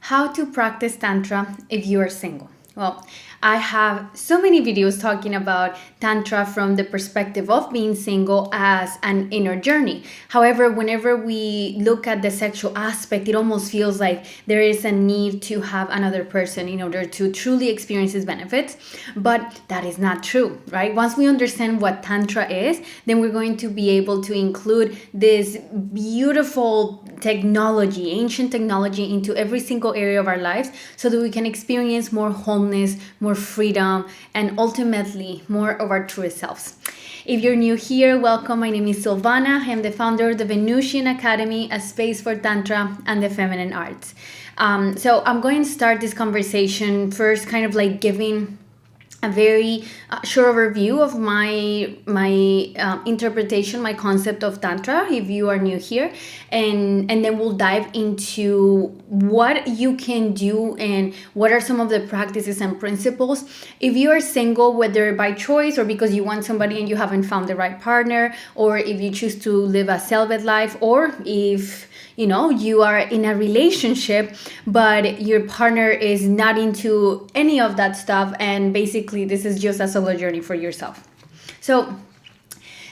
How to practice Tantra if you are single. Well, I have so many videos talking about Tantra from the perspective of being single as an inner journey. However, whenever we look at the sexual aspect, it almost feels like there is a need to have another person in order to truly experience its benefits. But that is not true, right? Once we understand what Tantra is, then we're going to be able to include this beautiful technology, ancient technology, into every single area of our lives so that we can experience more wholeness, more freedom, and ultimately more of our truest selves. If you're new here, welcome. My name is Silvana. I am the founder of the Venusian Academy, a space for Tantra and the feminine arts. So I'm going to start this conversation first kind of like giving a very short overview of my interpretation, my concept of Tantra, if you are new here, and then we'll dive into what you can do and what are some of the practices and principles. If you are single, whether by choice or because you want somebody and you haven't found the right partner, or if you choose to live a celibate life, or if you are in a relationship but your partner is not into any of that stuff, and basically this is just a solo journey for yourself. So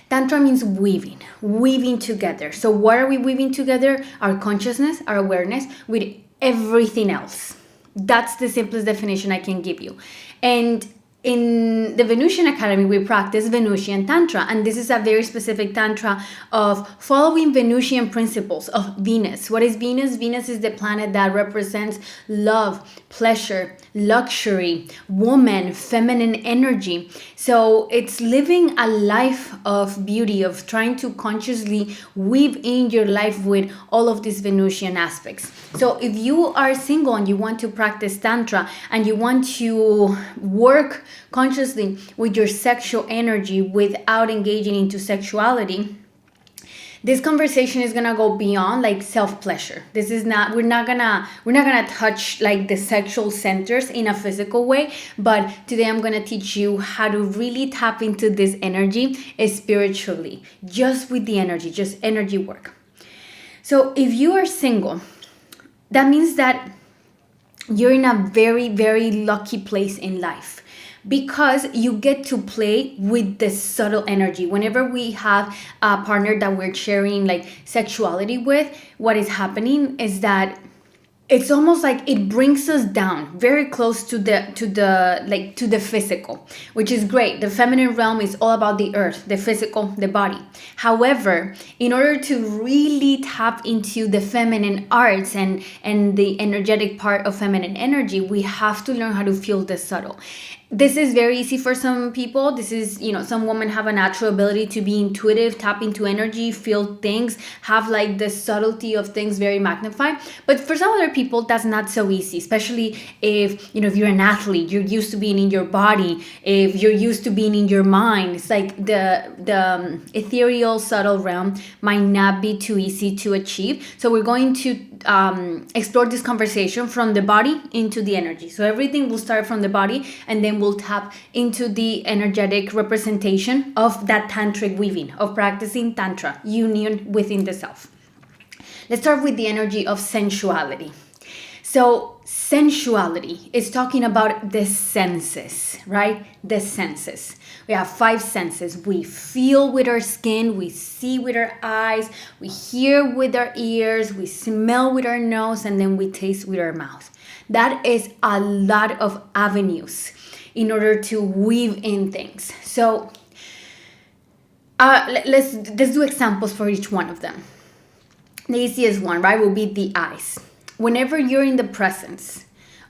Tantra means weaving together. So what are we weaving together? Our consciousness, our awareness with everything else. That's the simplest definition I can give you. And in the Venusian Academy, we practice Venusian Tantra, and this is a very specific Tantra of following Venusian principles of Venus. What is Venus? Venus is the planet that represents love, pleasure, luxury, woman, feminine energy. So it's living a life of beauty, of trying to consciously weave in your life with all of these Venusian aspects. So if you are single and you want to practice Tantra and you want to work consciously with your sexual energy without engaging into sexuality, this conversation is gonna go beyond like self-pleasure. This is not, we're not gonna touch like the sexual centers in a physical way, but today I'm gonna teach you how to really tap into this energy spiritually, just with the energy, just energy work. So if you are single, that means that you're in a very, very lucky place in life, because you get to play with the subtle energy. Whenever we have a partner that we're sharing like sexuality with, what is happening is that it's almost like it brings us down very close to the physical, which is great. The feminine realm is all about the earth, the physical, the body. However, in order to really tap into the feminine arts and the energetic part of feminine energy, we have to learn how to feel the subtle. This is very easy for some people. This is, some women have a natural ability to be intuitive, tap into energy, feel things, have like the subtlety of things very magnified. But for some other people, that's not so easy, especially if you're an athlete, you're used to being in your body, if you're used to being in your mind. It's like the ethereal, subtle realm might not be too easy to achieve. So we're going to explore this conversation from the body into the energy. So everything will start from the body, and then we'll tap into the energetic representation of that tantric weaving, of practicing Tantra, union within the self. Let's start with the energy of sensuality. So sensuality is talking about the senses, right? The senses. We have 5 senses. We feel with our skin, we see with our eyes, we hear with our ears, we smell with our nose, and then we taste with our mouth. That is a lot of avenues in order to weave in things. So let's do examples for each one of them. The easiest one, right, will be the eyes. Whenever you're in the presence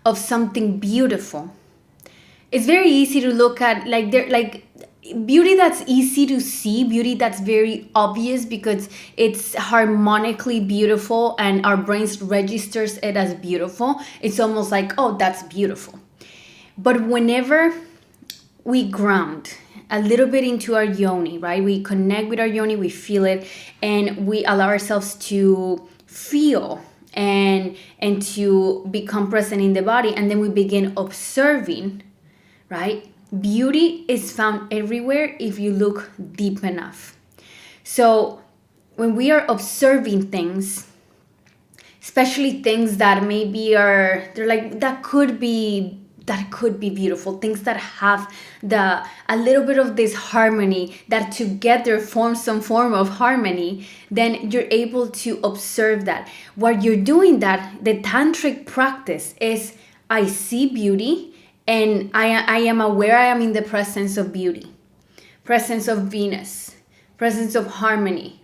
of something beautiful, it's very easy to look at beauty that's easy to see, beauty that's very obvious because it's harmonically beautiful and our brains registers it as beautiful. It's almost like, oh, that's beautiful. But whenever we ground a little bit into our yoni, right? We connect with our yoni, we feel it, and we allow ourselves to feel and to become present in the body, and then we begin observing, right? Beauty is found everywhere if you look deep enough. So when we are observing things, especially things that maybe they're like that could be beautiful, things that have a little bit of this harmony, that together form some form of harmony, then you're able to observe that. While you're doing that, the tantric practice is, I see beauty, and I am aware I am in the presence of beauty, presence of Venus, presence of harmony.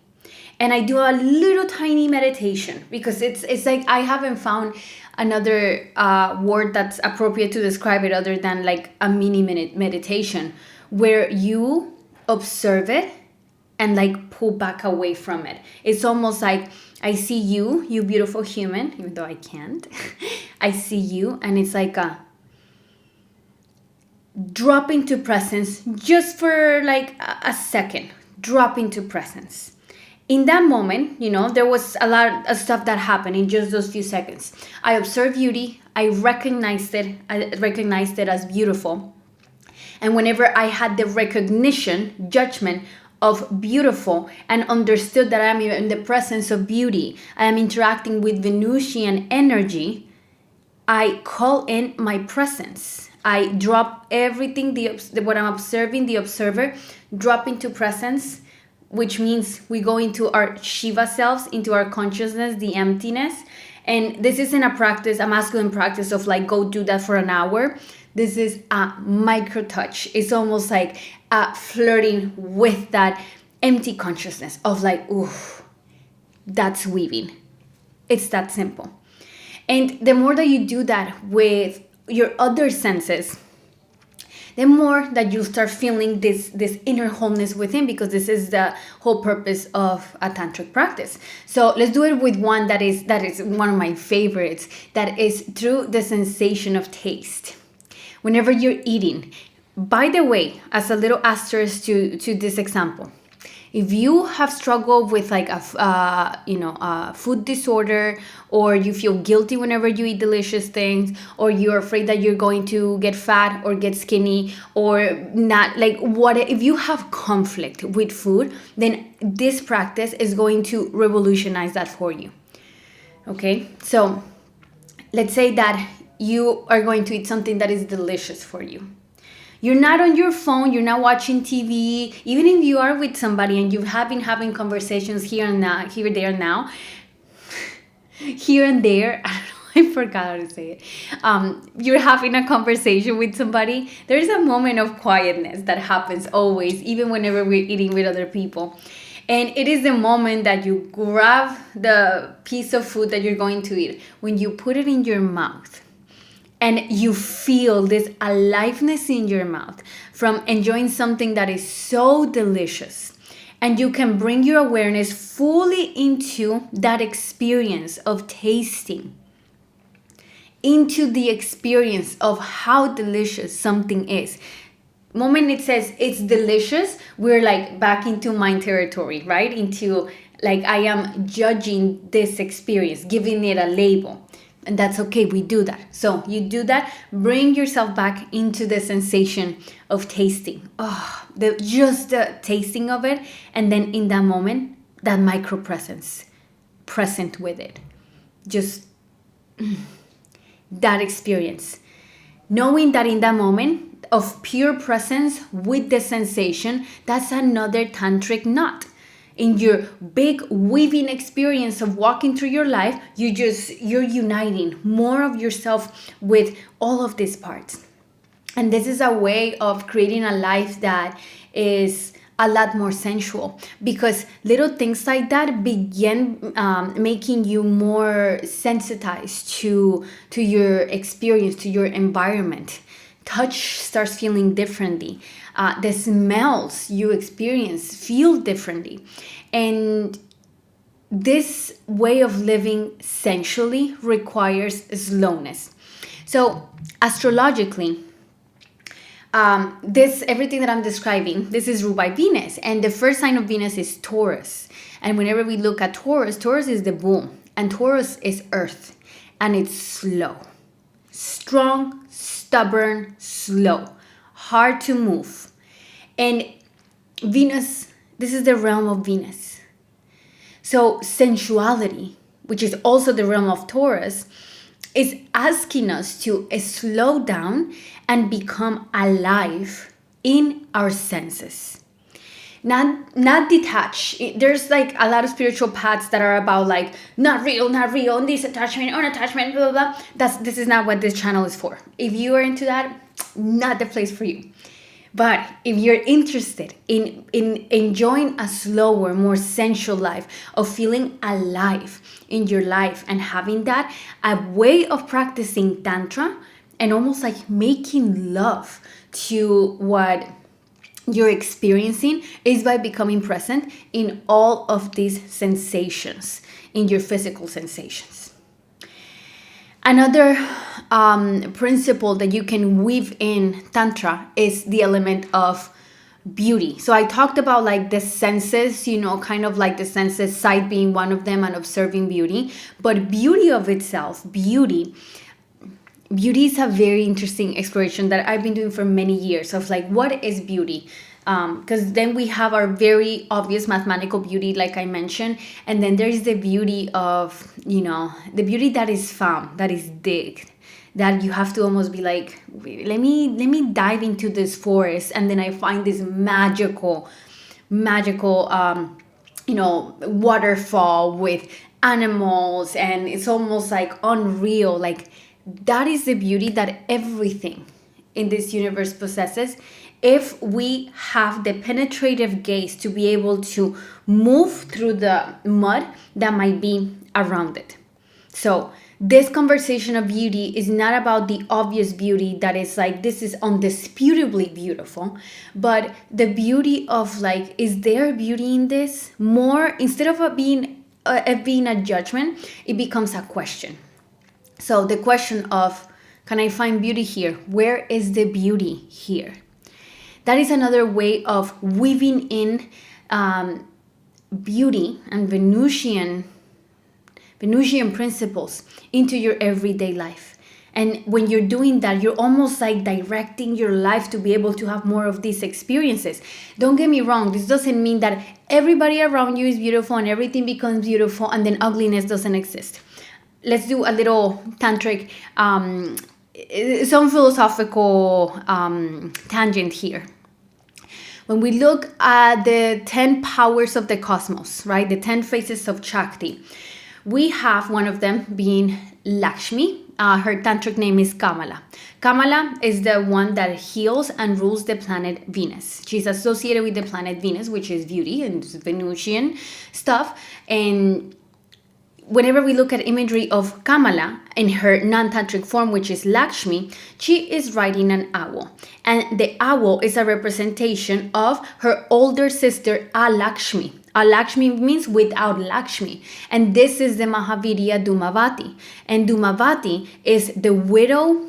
And I do a little tiny meditation, because it's like I haven't found another word that's appropriate to describe it other than like a mini minute meditation, where you observe it and like pull back away from it. It's almost like I see you beautiful human, even though I can't. I see you, and it's like a drop into presence, just for like a second. Drop into presence. In that moment, there was a lot of stuff that happened in just those few seconds. I observed beauty. I recognized it as beautiful. And whenever I had the recognition, judgment of beautiful, and understood that I'm in the presence of beauty, I am interacting with Venusian energy, I call in my presence. I drop everything, what I'm observing, the observer, drop into presence, which means we go into our Shiva selves, into our consciousness, the emptiness. And this isn't a practice, a masculine practice of like, go do that for an hour. This is a micro touch. It's almost like flirting with that empty consciousness of like, ooh, that's weaving. It's that simple. And the more that you do that with your other senses, the more that you start feeling this inner wholeness within, because this is the whole purpose of a tantric practice. So let's do it with one that is one of my favorites, that is through the sensation of taste. Whenever you're eating, by the way, as a little asterisk to this example, if you have struggled with like a food disorder, or you feel guilty whenever you eat delicious things, or you're afraid that you're going to get fat or get skinny, or not, like if you have conflict with food, then this practice is going to revolutionize that for you. Okay, so let's say that you are going to eat something that is delicious for you. You're not on your phone, you're not watching TV, even if you are with somebody and you have been having conversations here and there, I forgot how to say it. You're having a conversation with somebody, there's a moment of quietness that happens always, even whenever we're eating with other people. And it is the moment that you grab the piece of food that you're going to eat, when you put it in your mouth, and you feel this aliveness in your mouth from enjoying something that is so delicious. And you can bring your awareness fully into that experience of tasting, into the experience of how delicious something is. Moment it says it's delicious, we're like back into mind territory, right? Into like, I am judging this experience, giving it a label. And that's okay, we do that. So you do that, bring yourself back into the sensation of tasting. Just the tasting of it. And then in that moment, that micro presence, present with it. Just that experience. Knowing that in that moment of pure presence with the sensation, that's another tantric knot. In your big weaving experience of walking through your life, you're uniting more of yourself with all of these parts. And this is a way of creating a life that is a lot more sensual, because little things like that begin making you more sensitized to your experience, to your environment. Touch starts feeling differently. The smells you experience feel differently. And this way of living sensually requires slowness. So astrologically, everything that I'm describing, this is ruled by Venus. And the first sign of Venus is Taurus. And whenever we look at Taurus is the bull. And Taurus is earth. And it's slow. Strong, stubborn, slow. Hard to move. And Venus, this is the realm of Venus. So sensuality, which is also the realm of Taurus, is asking us to slow down and become alive in our senses. Not detach. There's like a lot of spiritual paths that are about like not real, disattachment, unattachment, blah, blah, blah. This is not what this channel is for. If you are into that, not the place for you. But if you're interested in enjoying a slower, more sensual life, of feeling alive in your life and having that a way of practicing Tantra and almost like making love to what you're experiencing, is by becoming present in all of these sensations, in your physical sensations. Another principle that you can weave in Tantra is the element of beauty. So I talked about like the senses, kind of like the senses, sight being one of them, and observing beauty. But beauty of itself, beauty is a very interesting exploration that I've been doing for many years, of like, what is beauty? Because then we have our very obvious mathematical beauty, like I mentioned, and then there's the beauty of, the beauty that is found, that is digged, that you have to almost be like, let me dive into this forest, and then I find this magical waterfall with animals, and it's almost like unreal. Like, that is the beauty that everything in this universe possesses, if we have the penetrative gaze to be able to move through the mud that might be around it. So this conversation of beauty is not about the obvious beauty that is like, this is undisputably beautiful, but the beauty of like, is there beauty in this? More, instead of it being a judgment, it becomes a question. So the question of, can I find beauty here? Where is the beauty here? That is another way of weaving in beauty and Venusian principles into your everyday life. And when you're doing that, you're almost like directing your life to be able to have more of these experiences. Don't get me wrong, this doesn't mean that everybody around you is beautiful and everything becomes beautiful and then ugliness doesn't exist. Let's do a little tantric, some philosophical tangent here. When we look at the 10 powers of the cosmos, right, the 10 faces of Shakti, we have one of them being Lakshmi. Her tantric name is Kamala. Kamala is the one that heals and rules the planet Venus. She's associated with the planet Venus, which is beauty and Venusian stuff. And whenever we look at imagery of Kamala in her non-tantric form, which is Lakshmi, she is riding an owl. And the owl is a representation of her older sister, Alakshmi. Alakshmi means without Lakshmi. And this is the Mahavirya Dhumavati. And Dhumavati is the widow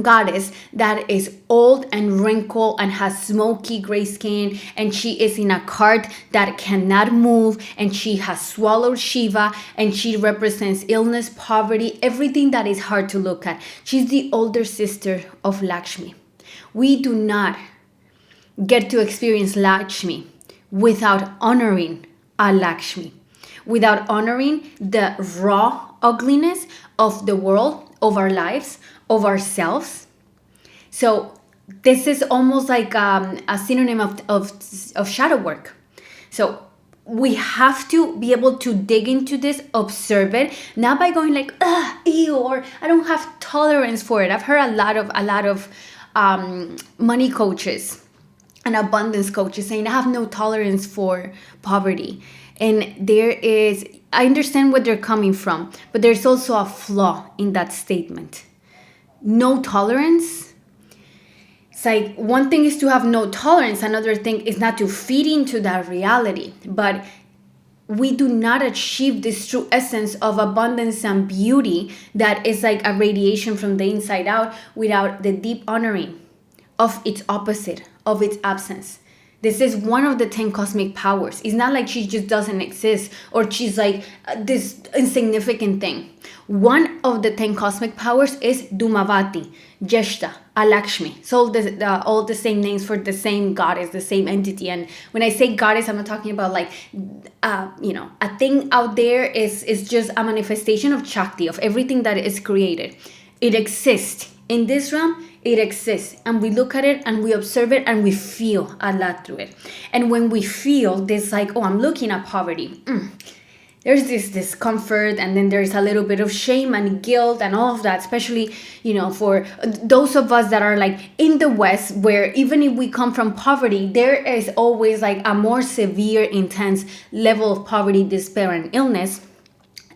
goddess that is old and wrinkled and has smoky gray skin, and she is in a cart that cannot move, and she has swallowed Shiva, and she represents illness, poverty, everything that is hard to look at. She's the older sister of Lakshmi. We do not get to experience Lakshmi without honoring our Lakshmi, without honoring the raw ugliness of the world, of our lives, of ourselves. So this is almost like a synonym of shadow work. So we have to be able to dig into this, observe it, not by going like, ew, or I don't have tolerance for it. I've heard a lot of money coaches and abundance coaches saying, I have no tolerance for poverty. And I understand where they're coming from, but there's also a flaw in that statement. No tolerance. It's like, one thing is to have no tolerance, another thing is not to feed into that reality. But we do not achieve this true essence of abundance and beauty that is like a radiation from the inside out without the deep honoring of its opposite, of its absence. This is one of the 10 cosmic powers. It's not like she just doesn't exist or she's like this insignificant thing. One of the 10 cosmic powers is Dhumavati, Jeshta, Alakshmi. So all the same names for the same goddess, the same entity. And when I say goddess, I'm not talking about like, a thing out there is just a manifestation of Shakti, of everything that is created. It exists. In this realm, it exists. And we look at it and we observe it and we feel a lot through it. And when we feel this like, oh, I'm looking at poverty. There's this discomfort, and then there's a little bit of shame and guilt and all of that, especially, for those of us that are like in the West, where even if we come from poverty, there is always like a more severe, intense level of poverty, despair, and illness.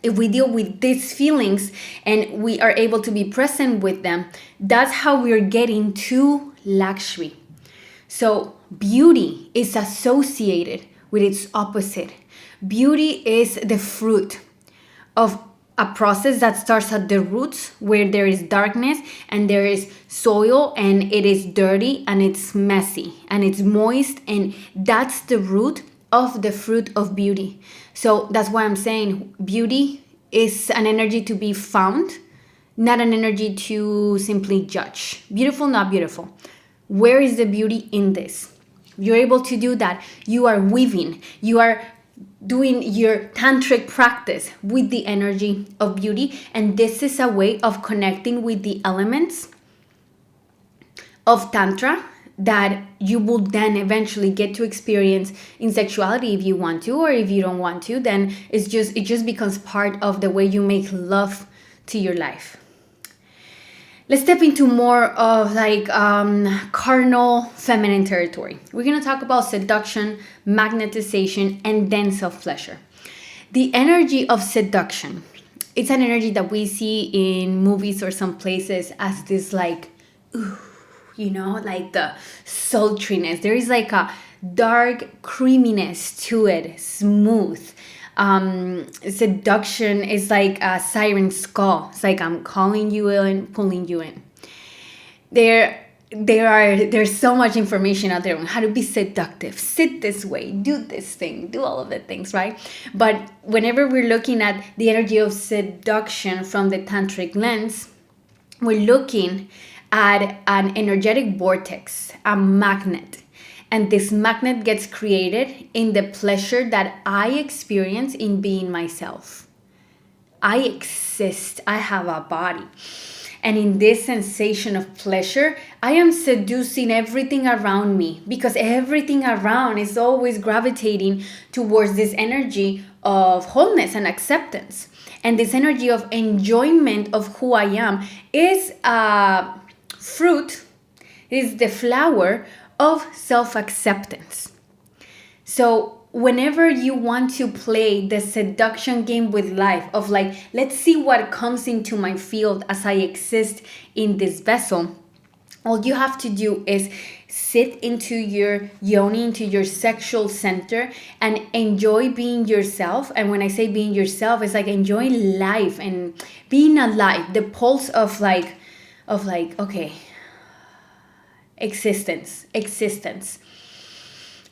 If we deal with these feelings and we are able to be present with them, that's how we're getting to Lakshmi. So beauty is associated with its opposite. Beauty is the fruit of a process that starts at the roots, where there is darkness and there is soil and it is dirty and it's messy and it's moist, and that's the root of the fruit of beauty. So that's why I'm saying beauty is an energy to be found, not an energy to simply judge. Beautiful, not beautiful. Where is the beauty in this? You're able to do that. You are weaving. You are doing your tantric practice with the energy of beauty. And this is a way of connecting with the elements of Tantra that you will then eventually get to experience in sexuality if you want to, or if you don't want to, then it just becomes part of the way you make love to your life. Let's step into more of like carnal feminine territory. We're going to talk about seduction, magnetization, and then self-pleasure. The energy of seduction, it's an energy that we see in movies or some places as this like, ooh, like the sultriness. There is like a dark creaminess to it, smooth. Seduction is like a siren's call. It's like I'm calling you in, pulling you in. There's so much information out there on how to be seductive. Sit this way, do this thing, do all of the things, right? But whenever we're looking at the energy of seduction from the tantric lens, we're looking at an energetic vortex, a magnet. And this magnet gets created in the pleasure that I experience in being myself. I exist. I have a body. And in this sensation of pleasure, I am seducing everything around me, because everything around is always gravitating towards this energy of wholeness and acceptance. And this energy of enjoyment of who I am is a fruit, is the flower of self-acceptance. So whenever you want to play the seduction game with life of like, let's see what comes into my field as I exist in this vessel, all you have to do is sit into your yoni, into your sexual center, and enjoy being yourself. And when I say being yourself, it's like enjoying life and being alive, the pulse of like, okay, existence.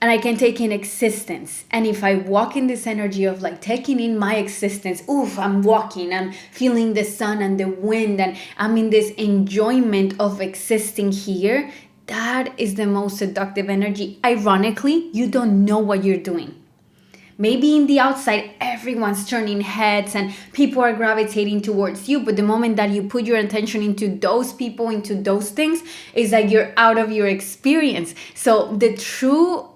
And I can take in existence. And if I walk in this energy of like taking in my existence, oof, I'm walking, I'm feeling the sun and the wind, and I'm in this enjoyment of existing here, that is the most seductive energy. Ironically, you don't know what you're doing. Maybe in the outside, everyone's turning heads and people are gravitating towards you. But the moment that you put your attention into those people, into those things, it's like you're out of your experience. So the true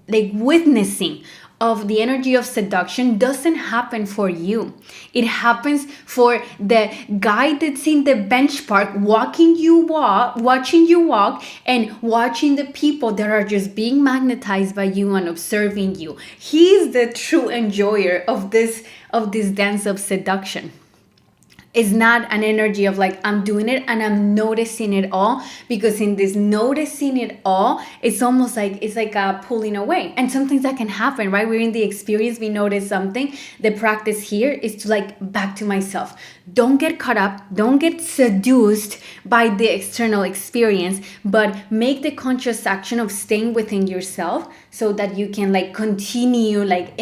witnessing of the energy of seduction doesn't happen for you. It happens for the guy that's in the bench park watching you walk and watching the people that are just being magnetized by you and observing you. He's the true enjoyer of this dance of seduction. It's not an energy of like I'm doing it and I'm noticing it all, because in this noticing it all, it's almost like it's like a pulling away. And sometimes that can happen, right? We're in the experience, we notice something. The practice here is to like back to myself. Don't get caught up, don't get seduced by the external experience, but make the conscious action of staying within yourself so that you can like continue like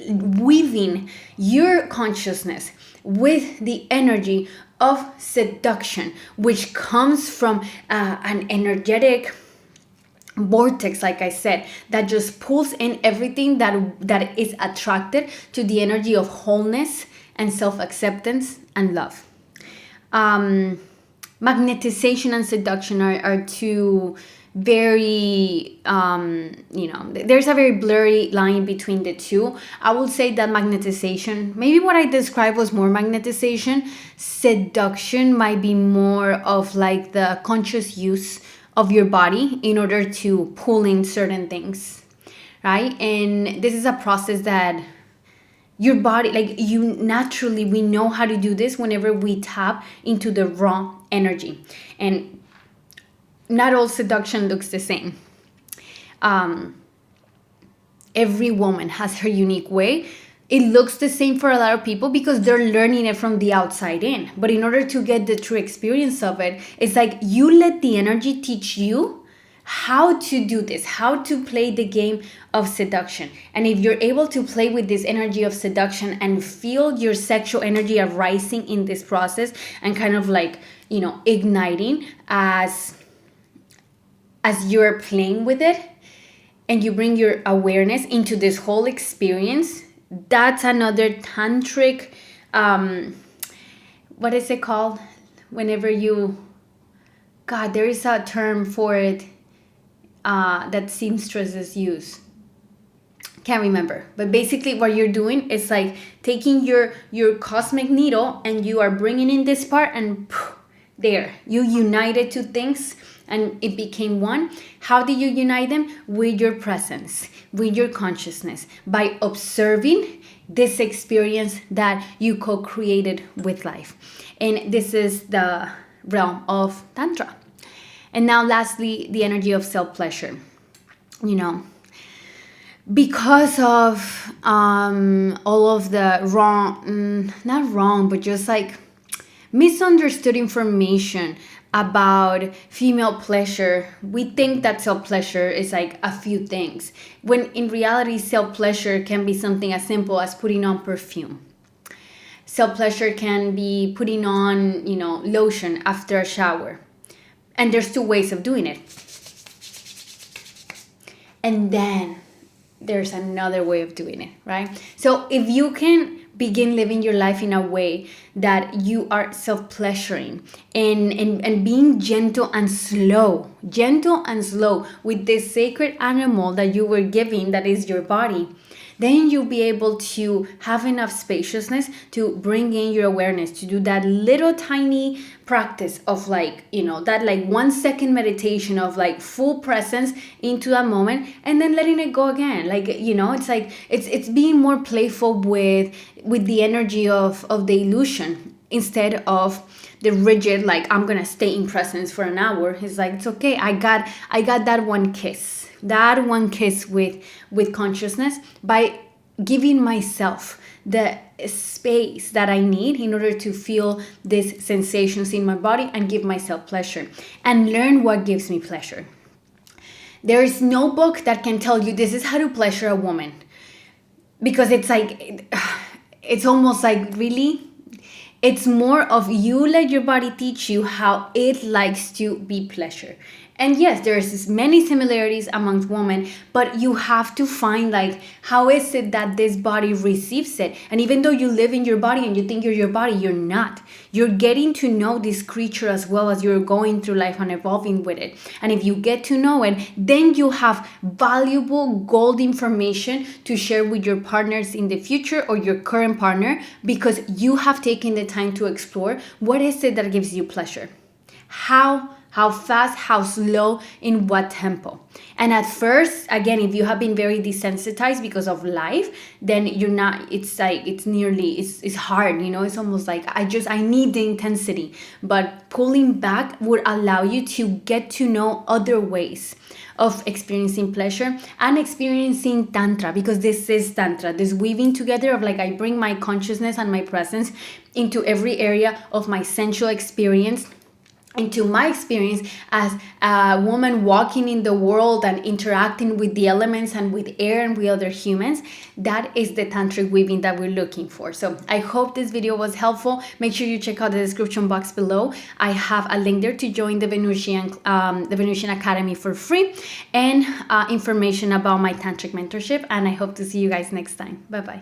weaving your consciousness with the energy of seduction, which comes from an energetic vortex, like I said, that just pulls in everything that is attracted to the energy of wholeness and self-acceptance and love. Magnetization and seduction are two very there's a very blurry line between the two. I would say that magnetization, maybe what I described was more magnetization. Seduction might be more of like the conscious use of your body in order to pull in certain things, right? And this is a process that your body, like you naturally, we know how to do this whenever we tap into the raw energy. And not all seduction looks the same. Every woman has her unique way. It looks the same for a lot of people because they're learning it from the outside in. But in order to get the true experience of it, it's like you let the energy teach you how to do this, how to play the game of seduction. And if you're able to play with this energy of seduction and feel your sexual energy arising in this process and kind of like, igniting as you're playing with it, and you bring your awareness into this whole experience, that's another tantric, what is it called? Whenever there is a term for it that seamstresses use. Can't remember. But basically what you're doing is like taking your cosmic needle and you are bringing in this part and there, you united two things and it became one. How do you unite them? With your presence, with your consciousness, by observing this experience that you co-created with life. And this is the realm of Tantra. And now lastly, the energy of self-pleasure. Because of all of the not wrong, but just like misunderstood information about female pleasure, we think that self-pleasure is like a few things, when in reality self-pleasure can be something as simple as putting on perfume. Self-pleasure can be putting on, lotion after a shower. And there's two ways of doing it. And then there's another way of doing it, right? So if you can begin living your life in a way that you are self-pleasuring and being gentle and slow with this sacred animal that you were given, that is your body, then you'll be able to have enough spaciousness to bring in your awareness, to do that little tiny practice of like, that like 1 second meditation of like full presence into that moment and then letting it go again. Like, it's like, it's being more playful with the energy of the illusion instead of the rigid, like I'm gonna stay in presence for an hour. It's like, it's okay. I got that one kiss with consciousness, by giving myself the space that I need in order to feel these sensations in my body and give myself pleasure and learn what gives me pleasure. There is no book that can tell you this is how to pleasure a woman, because it's like, it's almost like, really, it's more of you let your body teach you how it likes to be pleasure. And yes, there's many similarities amongst women, but you have to find like, how is it that this body receives it? And even though you live in your body and you think you're your body, you're not. You're getting to know this creature as well as you're going through life and evolving with it. And if you get to know it, then you have valuable gold information to share with your partners in the future or your current partner, because you have taken the time to explore what is it that gives you pleasure. How how fast, how slow, in what tempo. And at first, again, if you have been very desensitized because of life, then you're not, it's like, it's hard, it's almost like, I need the intensity. But pulling back would allow you to get to know other ways of experiencing pleasure and experiencing Tantra, because this is Tantra, this weaving together of like, I bring my consciousness and my presence into every area of my sensual experience, into my experience as a woman walking in the world and interacting with the elements and with air and with other humans. That is the tantric weaving that we're looking for. So I hope this video was helpful. Make sure you check out the description box below. I have a link there to join the Venusian Academy for free, and information about my tantric mentorship. And I hope to see you guys next time. Bye bye.